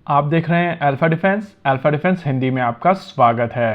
आप देख रहे हैं अल्फा डिफेंस हिंदी में आपका स्वागत है।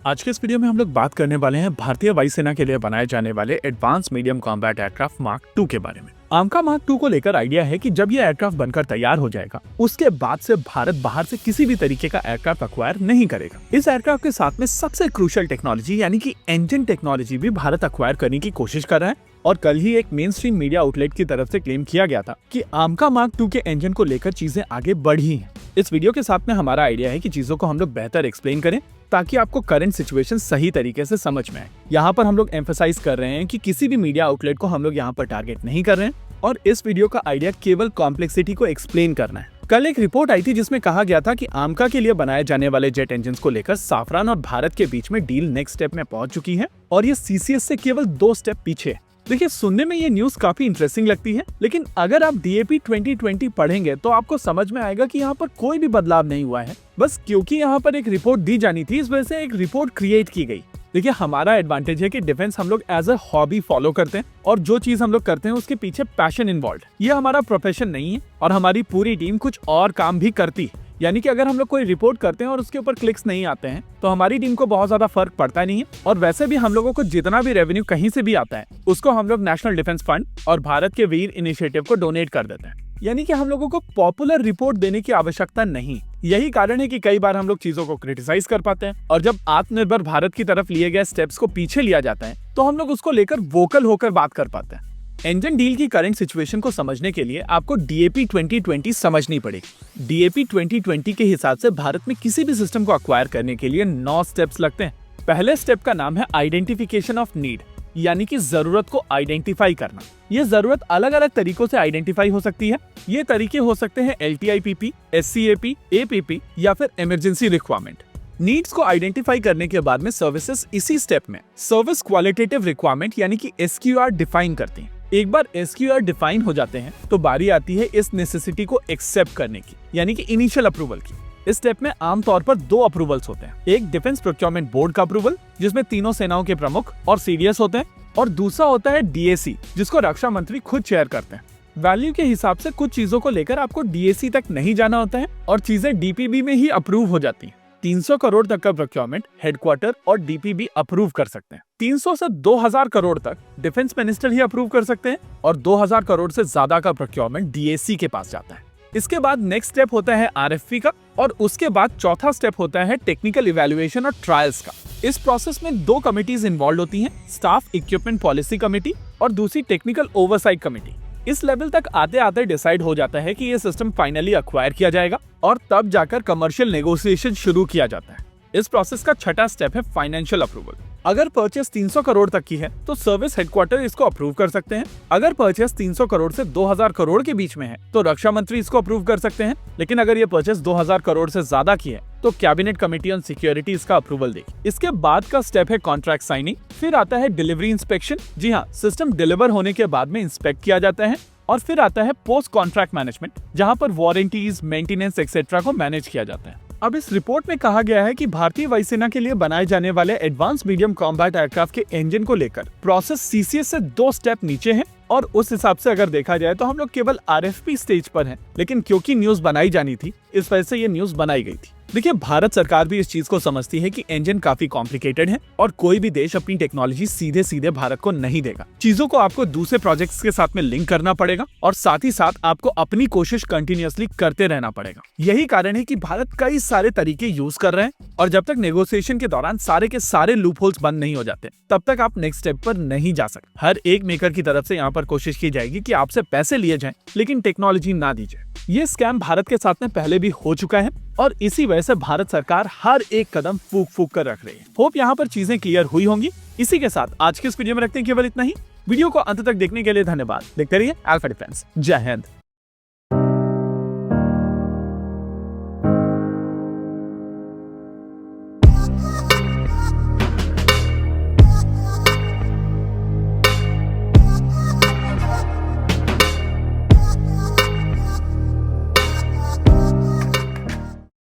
आज के इस वीडियो में हम लोग बात करने वाले हैं भारतीय वायुसेना के लिए बनाए जाने वाले advance medium combat aircraft mark 2 के बारे में। आमका मार्क 2 को लेकर आइडिया है कि जब ये एयरक्राफ्ट बनकर तैयार हो जाएगा उसके बाद से भारत बाहर से किसी भी तरीके का एयरक्राफ्ट अक्वायर नहीं करेगा। इस एयरक्राफ्ट के साथ में सबसे क्रूशियल टेक्नोलॉजी यानी कि इंजन टेक्नोलॉजी भी भारत अक्वायर करने की कोशिश कर रहा है। और कल ही एक मेन स्ट्रीम मीडिया आउटलेट की तरफ से क्लेम किया गया था कि आमका मार्क 2 के इंजन को लेकर चीजें आगे बढ़ी हैं। इस वीडियो के साथ में हमारा आइडिया है कि चीजों को हम लोग बेहतर एक्सप्लेन करें ताकि आपको करंट सिचुएशन सही तरीके से समझ में आए। यहाँ पर हम लोग एम्फसाइज कर रहे हैं कि किसी भी मीडिया आउटलेट को हम लोग यहाँ पर टारगेट नहीं कर रहे हैं और इस वीडियो का आइडिया केवल कॉम्प्लेक्सिटी को एक्सप्लेन करना है। कल एक रिपोर्ट आई थी जिसमें कहा गया था कि आमका के लिए बनाए जाने वाले जेट इंजन को लेकर साफरान और भारत के बीच में डील नेक्स्ट स्टेप में पहुंच चुकी है और ये सीसीएस से केवल 2 स्टेप पीछे है। देखिए, सुनने में ये न्यूज काफी इंटरेस्टिंग लगती है, लेकिन अगर आप DAP 2020 पढ़ेंगे तो आपको समझ में आएगा कि यहाँ पर कोई भी बदलाव नहीं हुआ है। बस क्योंकि यहाँ पर एक रिपोर्ट दी जानी थी, इस वजह से एक रिपोर्ट क्रिएट की गई। देखिए, हमारा एडवांटेज है कि डिफेंस हम लोग एज अ हॉबी फॉलो करते हैं और जो चीज हम लोग करते हैं उसके पीछे पैशन इन्वॉल्व। ये हमारा प्रोफेशन नहीं है और हमारी पूरी टीम कुछ और काम भी करती है। यानी कि अगर हम लोग कोई रिपोर्ट करते हैं और उसके ऊपर क्लिक्स नहीं आते हैं तो हमारी टीम को बहुत ज्यादा फर्क पड़ता नहीं है। और वैसे भी हम लोगों को जितना भी रेवेन्यू कहीं से भी आता है उसको हम लोग नेशनल डिफेंस फंड और भारत के वीर इनिशिएटिव को डोनेट कर देते हैं। यानी कि हम लोगों को पॉपुलर रिपोर्ट देने की आवश्यकता नहीं। यही कारण है कि कई बार हम लोग चीजों को क्रिटिसाइज कर पाते हैं और जब आत्मनिर्भर भारत की तरफ लिए गए स्टेप्स को पीछे लिया जाता है तो हम लोग उसको लेकर वोकल होकर बात कर पाते हैं। इंजन डील की करंट सिचुएशन को समझने के लिए आपको DAP 2020 समझनी पड़ेगी। DAP 2020 के हिसाब से भारत में किसी भी सिस्टम को अक्वायर करने के लिए 9 स्टेप्स लगते हैं। पहले स्टेप का नाम है आइडेंटिफिकेशन ऑफ नीड, यानी कि जरूरत को आइडेंटिफाई करना। ये जरूरत अलग अलग तरीकों से आइडेंटिफाई हो सकती है। ये तरीके हो सकते हैं LTIPP, SCAP, APP या फिर इमरजेंसी रिक्वायरमेंट। नीड्स को आइडेंटिफाई करने के बाद में सर्विसेज इसी स्टेप में सर्विस क्वालिटेटिव रिक्वायरमेंट यानी कि SQR डिफाइन करते हैं। एक बार SQR डिफाइन हो जाते हैं तो बारी आती है इस नेसेसिटी को एक्सेप्ट करने की, यानी कि इनिशियल अप्रूवल की। इस स्टेप में आमतौर पर 2 अप्रूवल्स होते हैं। एक डिफेंस प्रोक्योरमेंट बोर्ड का अप्रूवल जिसमें तीनों सेनाओं के प्रमुख और CDS होते हैं और दूसरा होता है DAC जिसको रक्षा मंत्री खुद चेयर करते हैं। वैल्यू के हिसाब से कुछ चीजों को लेकर आपको DAC तक नहीं जाना होता है और चीजें DPB में ही अप्रूव हो जाती हैं। 300 करोड़ तक का प्रोक्योरमेंट हेडक्वार्टर और DPB अप्रूव कर सकते हैं। 300 से 2000 करोड़ तक डिफेंस मिनिस्टर ही अप्रूव कर सकते हैं और 2000 करोड़ से ज्यादा का प्रोक्योरमेंट DAC के पास जाता है। इसके बाद नेक्स्ट स्टेप होता है RFP का और उसके बाद चौथा स्टेप होता है टेक्निकल इवैल्यूएशन और ट्रायल्स का। इस प्रोसेस में 2 कमिटीज इन्वॉल्व होती हैं, स्टाफ इक्विपमेंट पॉलिसी कमेटी और दूसरी टेक्निकल ओवरसाइट कमेटी। इस लेवल तक आते आते डिसाइड हो जाता है कि ये सिस्टम फाइनली अक्वायर किया जाएगा और तब जाकर कमर्शियल नेगोशिएशन शुरू किया जाता है। इस प्रोसेस का छठा स्टेप है फाइनेंशियल अप्रूवल। अगर परचेस 300 करोड़ तक की है तो सर्विस हेडक्वार्टर इसको अप्रूव कर सकते हैं। अगर परचेस 300 करोड़ से 2000 करोड़ के बीच में है तो रक्षा मंत्री इसको अप्रूव कर सकते हैं। लेकिन अगर ये परचेस 2000 करोड़ से ज्यादा की है तो कैबिनेट कमेटी ऑन सिक्योरिटी इसका अप्रूवल देगी। इसके बाद का स्टेप है कॉन्ट्रैक्ट साइनिंग, फिर आता है डिलीवरी इंस्पेक्शन। जी हाँ, सिस्टम डिलीवर होने के बाद में इंस्पेक्ट किया जाता है और फिर आता है पोस्ट कॉन्ट्रैक्ट मैनेजमेंट जहां पर वारंटीज, मेंटेनेंस एक्सेट्रा को मैनेज किया जाता है। अब इस रिपोर्ट में कहा गया है कि भारतीय वायुसेना के लिए बनाए जाने वाले एडवांस मीडियम कॉम्बैट एयरक्राफ्ट के इंजन को लेकर प्रोसेस CCS से 2 स्टेप नीचे है और उस हिसाब से अगर देखा जाए तो हम लोग केवल RFP स्टेज पर हैं। लेकिन क्योंकि न्यूज बनाई जानी थी इस वजह से ये न्यूज बनाई गई थी। देखिए, भारत सरकार भी इस चीज को समझती है कि इंजन काफी कॉम्प्लिकेटेड है और कोई भी देश अपनी टेक्नोलॉजी सीधे सीधे भारत को नहीं देगा। चीजों को आपको दूसरे प्रोजेक्ट्स के साथ में लिंक करना पड़ेगा और साथ ही साथ आपको अपनी कोशिश कंटिन्यूअसली करते रहना पड़ेगा। यही कारण है कि भारत कई सारे तरीके यूज कर रहे हैं और जब तक नेगोशिएशन के दौरान सारे के सारे लूप होल्स बंद नहीं हो जाते तब तक आप नेक्स्ट स्टेप पर नहीं जा सकते। हर एक मेकर की तरफ से यहाँ पर कोशिश की जाएगी कि आपसे पैसे लिए जाएं लेकिन टेक्नोलॉजी ना दी जाए। ये स्कैम भारत के साथ में पहले भी हो चुका है और इसी वजह से भारत सरकार हर एक कदम फूक फूक कर रख रही है। होप यहाँ पर चीजें क्लियर हुई होंगी। इसी के साथ आज के इस वीडियो में रखते हैं केवल इतना ही। वीडियो को अंत तक देखने के लिए धन्यवाद। देखते रहिए अल्फा डिफेंस। जय हिंद।